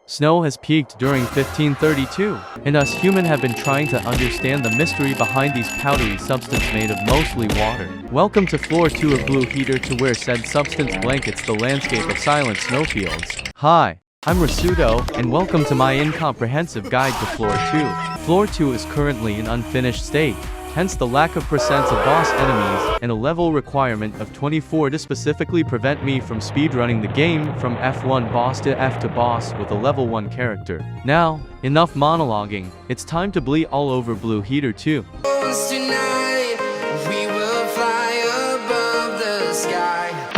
Snow has peaked during 1532, and us human have been trying to understand the mystery behind these powdery substance made of mostly water. Welcome to floor 2 of Blue Heater, to where said substance blankets the landscape of silent snowfields. Hi, I'm Rasudo, and welcome to my incomprehensive guide to floor 2. Floor 2 is currently in unfinished state, hence the lack of percents of boss enemies, and a level requirement of 24 to specifically prevent me from speedrunning the game from F1 boss to F2 boss with a level 1 character. Now, enough monologuing, it's time to bleed all over Blue Heater 2.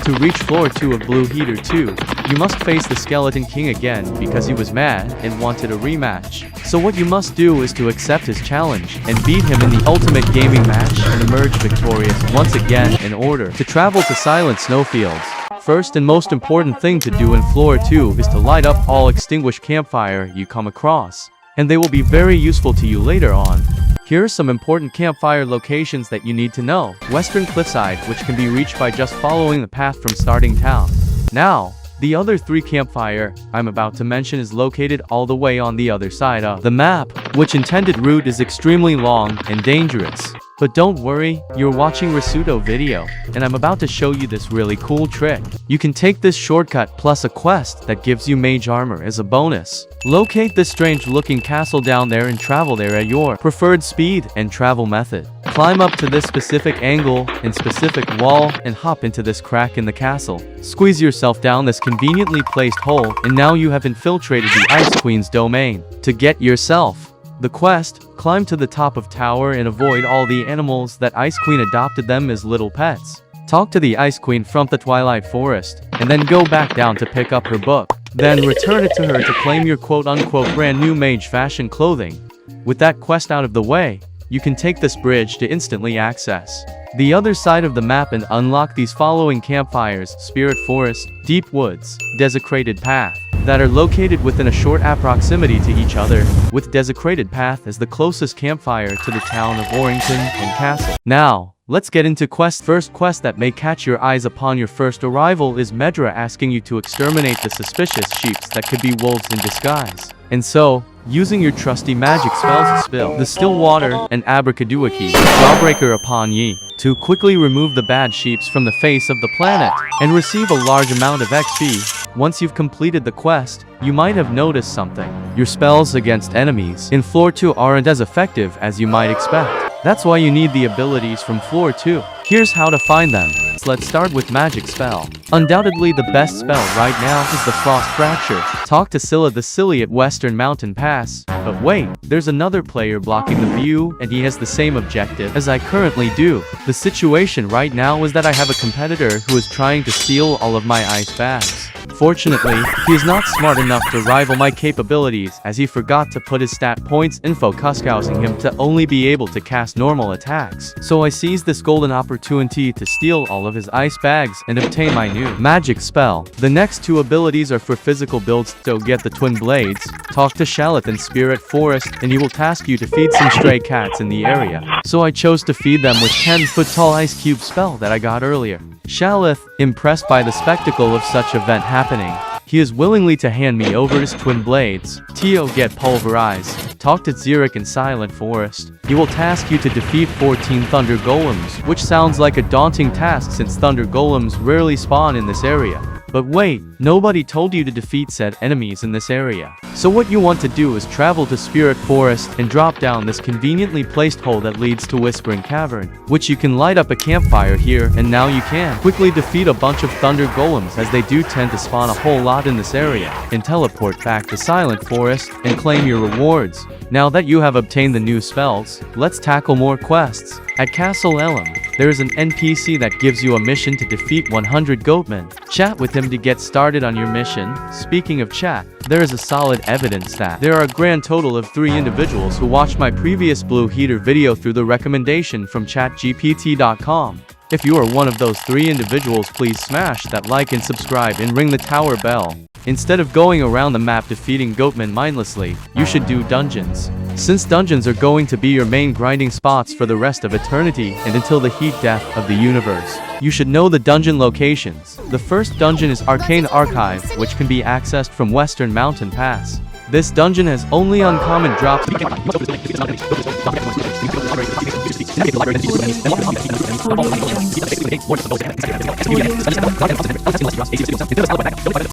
To reach floor 2 of Blue Heater 2, you must face the Skeleton King again because he was mad and wanted a rematch. So what you must do is to accept his challenge and beat him in the ultimate gaming match and emerge victorious once again in order to travel to silent snowfields. First and most important thing to do in floor 2 is to light up all extinguished campfire you come across, and they will be very useful to you later on. Here are some important campfire locations that you need to know. Western Cliffside, which can be reached by just following the path from starting town. Now, the other 3 campfire I'm about to mention is located all the way on the other side of the map, which intended route is extremely long and dangerous. But don't worry, you're watching Rasudo video, and I'm about to show you this really cool trick. You can take this shortcut plus a quest that gives you mage armor as a bonus. Locate this strange looking castle down there and travel there at your preferred speed and travel method. Climb up to this specific angle and specific wall and hop into this crack in the castle. Squeeze yourself down this conveniently placed hole, and now you have infiltrated the Ice Queen's domain. To get yourself the quest, climb to the top of tower and avoid all the animals that Ice Queen adopted them as little pets. Talk to the Ice Queen from the Twilight Forest, and then go back down to pick up her book. Then return it to her to claim your quote-unquote brand new mage fashion clothing. With that quest out of the way, you can take this bridge to instantly access the other side of the map and unlock these following campfires: Spirit Forest, Deep Woods, Desecrated Path, that are located within a short proximity to each other, with Desecrated Path as the closest campfire to the town of Orrington and Castle. Now, let's get into quest. First quest that may catch your eyes upon your first arrival is Medra asking you to exterminate the suspicious sheeps that could be wolves in disguise. And so, using your trusty magic spells to spill the still water and abracadookie jawbreaker upon ye, to quickly remove the bad sheeps from the face of the planet, and receive a large amount of XP. Once you've completed the quest, you might have noticed something. Your spells against enemies in floor 2 aren't as effective as you might expect. That's why you need the abilities from floor 2. Here's how to find them. Let's start with magic spell. Undoubtedly the best spell right now is the Frost Fracture. Talk to Scylla the Silly at Western Mountain Pass. But wait, there's another player blocking the view, and he has the same objective as I currently do. The situation right now is that I have a competitor who is trying to steal all of my ice bags. Fortunately, he is not smart enough to rival my capabilities, as he forgot to put his stat points info, causing him to only be able to cast normal attacks. So I seized this golden opportunity to steal all of his ice bags and obtain my new magic spell. The next 2 abilities are for physical builds, so get the twin blades. Talk to Shalith in Spirit Forest, and he will task you to feed some stray cats in the area. So I chose to feed them with 10-foot tall ice cube spell that I got earlier. Shalith, impressed by the spectacle of such event happening, he is willingly to hand me over his twin blades. Tio, get pulverized. Talk to Xeric in Silent Forest. He will task you to defeat 14 Thunder Golems, which sounds like a daunting task since Thunder Golems rarely spawn in this area. But wait, nobody told you to defeat said enemies in this area. So what you want to do is travel to Spirit Forest and drop down this conveniently placed hole that leads to Whispering Cavern, which you can light up a campfire here, and now you can quickly defeat a bunch of Thunder Golems, as they do tend to spawn a whole lot in this area, and teleport back to Silent Forest and claim your rewards. Now that you have obtained the new spells, let's tackle more quests. At Castle Elam, there is an NPC that gives you a mission to defeat 100 goatmen. Chat with him to get started on your mission. Speaking of chat, there is a solid evidence that there are a grand total of 3 individuals who watched my previous Blue Heater video through the recommendation from chatgpt.com. If you are one of those 3 individuals, please smash that like and subscribe and ring the tower bell. Instead of going around the map defeating goatmen mindlessly, you should do dungeons. since dungeons are going to be your main grinding spots for the rest of eternity and until the heat death of the universe. You should know the dungeon locations. The first dungeon is Arcane Archive, which can be accessed from Western Mountain Pass. This dungeon has only uncommon drops.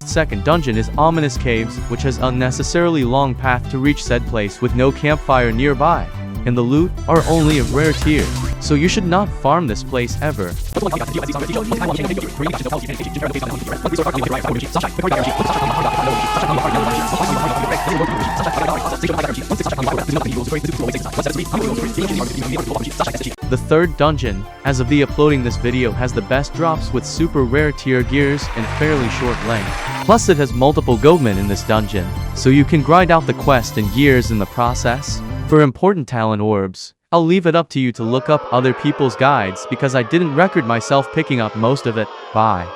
Second dungeon is Ominous Caves, which has unnecessarily long path to reach said place with no campfire nearby. And the loot are only of rare tier, so you should not farm this place ever. The third dungeon, as of the uploading this video, has the best drops with super rare tier gears and fairly short length. Plus it has multiple goatmen in this dungeon, so you can grind out the quest and gears in the process. For important talent orbs, I'll leave it up to you to look up other people's guides because I didn't record myself picking up most of it. Bye.